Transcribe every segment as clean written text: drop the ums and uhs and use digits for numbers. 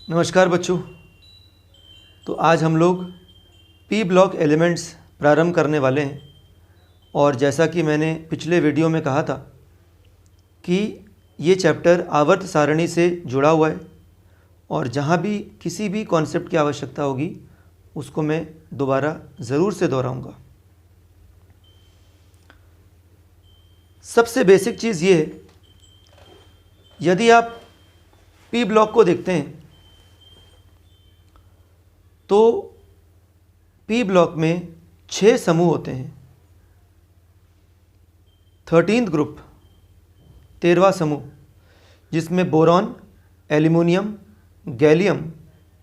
नमस्कार बच्चों। तो आज हम लोग पी ब्लॉक एलिमेंट्स प्रारंभ करने वाले हैं। और जैसा कि मैंने पिछले वीडियो में कहा था कि ये चैप्टर आवर्त सारणी से जुड़ा हुआ है और जहाँ भी किसी भी कॉन्सेप्ट की आवश्यकता होगी उसको मैं दोबारा ज़रूर से दोहराऊंगा। सबसे बेसिक चीज़ ये है, यदि आप पी ब्लॉक को देखते हैं तो पी ब्लॉक में 6 समूह होते हैं। 13th ग्रुप 13वां समूह, जिसमें बोरॉन, एल्यूमिनियम, गैलियम,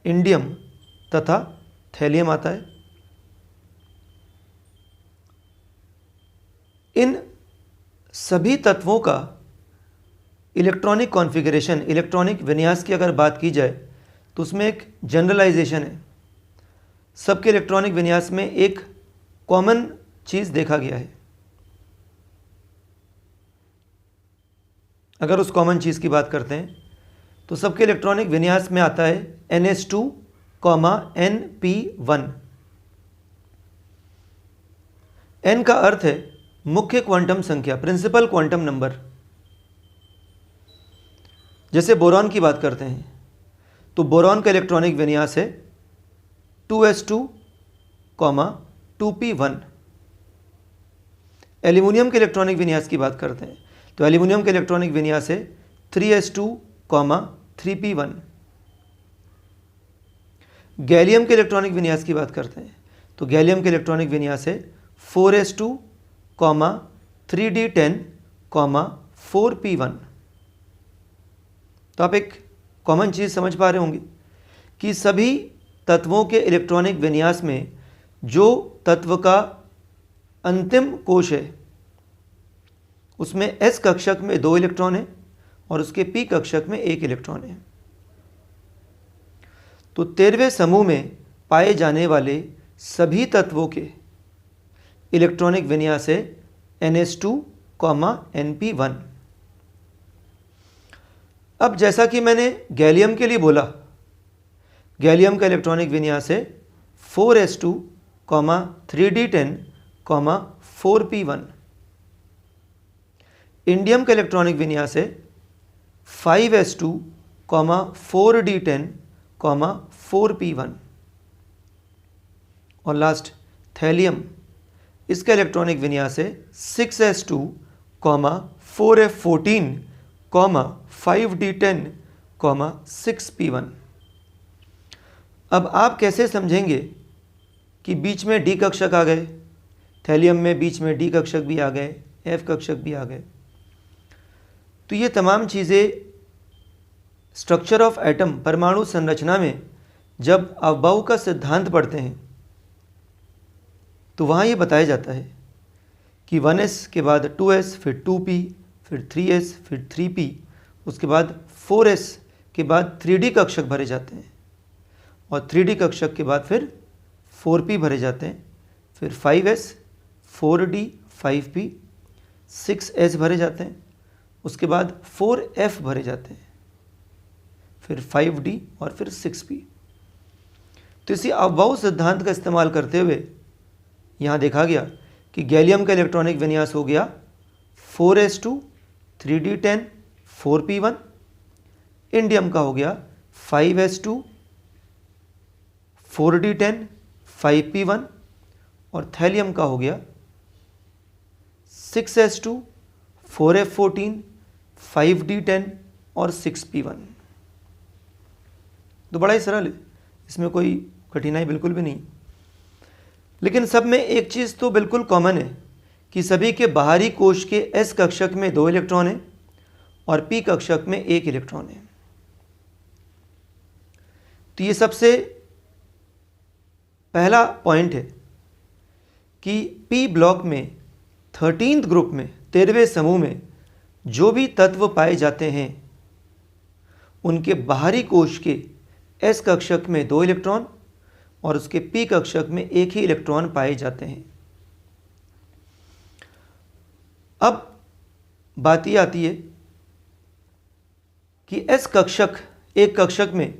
इंडियम तथा थैलियम आता है। इन सभी तत्वों का इलेक्ट्रॉनिक कॉन्फ़िगरेशन, इलेक्ट्रॉनिक विन्यास की अगर बात की जाए तो उसमें एक जनरलाइजेशन है। सबके इलेक्ट्रॉनिक विन्यास में एक कॉमन चीज़ देखा गया है। अगर उस कॉमन चीज़ की बात करते हैं तो सबके इलेक्ट्रॉनिक विन्यास में आता है NH2, Np1। N का अर्थ है मुख्य क्वांटम संख्या, प्रिंसिपल क्वांटम नंबर। जैसे बोरॉन की बात करते हैं तो बोरॉन का इलेक्ट्रॉनिक विन्यास है 2s2, 2p1। एल्यूमिनियम के इलेक्ट्रॉनिक विन्यास की बात करते हैं तो एल्यूमिनियम का इलेक्ट्रॉनिक विन्यास है 3s2, 3p1। गैलियम के इलेक्ट्रॉनिक विन्यास की बात करते हैं तो गैलियम के इलेक्ट्रॉनिक विन्यास है 4s2, 3d10, 4p1। तो आप एक कॉमन चीज़ समझ पा रहे होंगे कि सभी तत्वों के इलेक्ट्रॉनिक विन्यास में जो तत्व का अंतिम कोश है उसमें s कक्षक में 2 इलेक्ट्रॉन है और उसके p कक्षक में 1 इलेक्ट्रॉन है। तो 13वें समूह में पाए जाने वाले सभी तत्वों के इलेक्ट्रॉनिक विन्यास है NH2, Np1। अब जैसा कि मैंने गैलियम के लिए बोला, गैलियम का इलेक्ट्रॉनिक विन्यास है 4s2, 3d10, 4p1। इंडियम का इलेक्ट्रॉनिक विन्यास है 5s2, 4d10, 4p1। और लास्ट थैलियम, इसका इलेक्ट्रॉनिक विन्यास है 6s2, 4f14, 5d10, 6p1। अब आप कैसे समझेंगे कि बीच में डी कक्षक आ गए, थैलियम में बीच में डी कक्षक भी आ गए, एफ कक्षक भी आ गए। तो ये तमाम चीज़ें स्ट्रक्चर ऑफ एटम, परमाणु संरचना में जब अफबाऊ का सिद्धांत पढ़ते हैं तो वहाँ ये बताया जाता है कि 1s के बाद 2s, फिर 2p, फिर 3s, फिर 3p, उसके बाद 4s के बाद 3d कक्षक भरे जाते हैं और 3d कक्षक के बाद फिर 4p भरे जाते हैं, फिर 5s, 4d, 5p, 6s भरे जाते हैं, उसके बाद 4f भरे जाते हैं, फिर 5d और फिर 6p। तो इसी अफबाऊ सिद्धांत का इस्तेमाल करते हुए यहाँ देखा गया कि गैलियम का इलेक्ट्रॉनिक विन्यास हो गया 4s2, 3d10, 4p1। इंडियम का हो गया 5s2, 4d10, 5p1। और थैलियम का हो गया 6s2, 4f14, 5d10 और 6p1। तो बड़ा ही सरल है, इसमें कोई कठिनाई बिल्कुल भी नहीं। लेकिन सब में एक चीज़ तो बिल्कुल कॉमन है कि सभी के बाहरी कोश के s कक्षक में 2 इलेक्ट्रॉन हैं और p कक्षक में 1 इलेक्ट्रॉन है। तो ये सबसे पहला पॉइंट है कि पी ब्लॉक में 13th ग्रुप में, 13वें समूह में जो भी तत्व पाए जाते हैं उनके बाहरी कोश के s कक्षक में 2 इलेक्ट्रॉन और उसके p कक्षक में 1 ही इलेक्ट्रॉन पाए जाते हैं। अब बात ये आती है कि S कक्षक, एक कक्षक में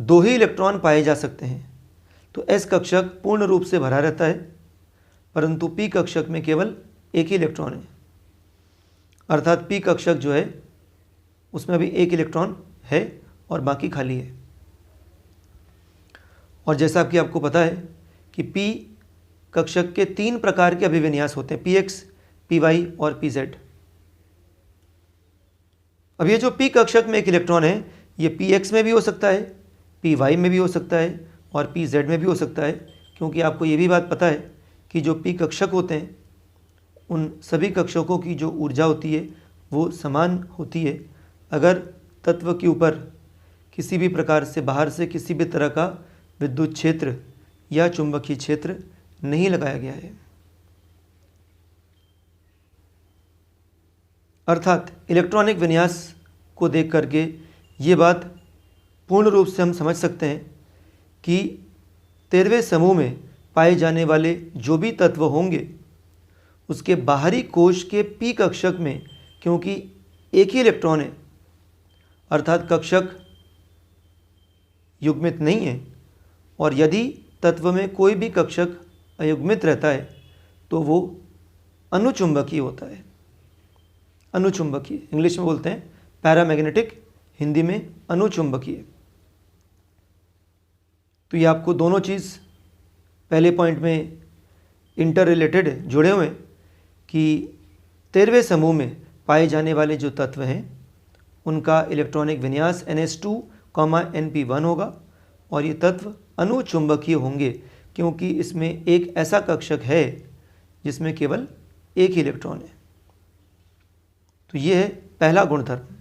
2 ही इलेक्ट्रॉन पाए जा सकते हैं, तो s कक्षक पूर्ण रूप से भरा रहता है, परंतु p कक्षक में केवल 1 ही इलेक्ट्रॉन है। अर्थात p कक्षक जो है उसमें अभी 1 इलेक्ट्रॉन है और बाकी खाली है। और जैसा कि आपको पता है कि p कक्षक के 3 प्रकार के अभिविन्यास होते हैं, px, py और pz। अब ये जो p कक्षक में 1 इलेक्ट्रॉन है, ये px में भी हो सकता है, py में भी हो सकता है और pz में भी हो सकता है, क्योंकि आपको ये भी बात पता है कि जो p कक्षक होते हैं उन सभी कक्षकों की जो ऊर्जा होती है वो समान होती है अगर तत्व के ऊपर किसी भी प्रकार से बाहर से किसी भी तरह का विद्युत क्षेत्र या चुंबकीय क्षेत्र नहीं लगाया गया है। अर्थात इलेक्ट्रॉनिक विन्यास को देख करके ये बात पूर्ण रूप से हम समझ सकते हैं कि 13वें समूह में पाए जाने वाले जो भी तत्व होंगे उसके बाहरी कोश के p कक्षक में, क्योंकि 1 ही इलेक्ट्रॉन है अर्थात कक्षक युग्मित नहीं है, और यदि तत्व में कोई भी कक्षक अयुग्मित रहता है तो वो अनुचुंबकीय होता है। अनुचुंबकीय इंग्लिश में बोलते हैं पैरामैग्नेटिक, हिंदी में अनुचुंबकीय। तो ये आपको दोनों चीज़ पहले पॉइंट में इंटर रिलेटेड जुड़े हुए हैं कि 13वें समूह में पाए जाने वाले जो तत्व हैं उनका इलेक्ट्रॉनिक विन्यास NH2, Np1 होगा और ये तत्व अनुचुंबकीय होंगे, क्योंकि इसमें एक ऐसा कक्षक है जिसमें केवल 1 ही इलेक्ट्रॉन है। तो ये है पहला गुणधर्म।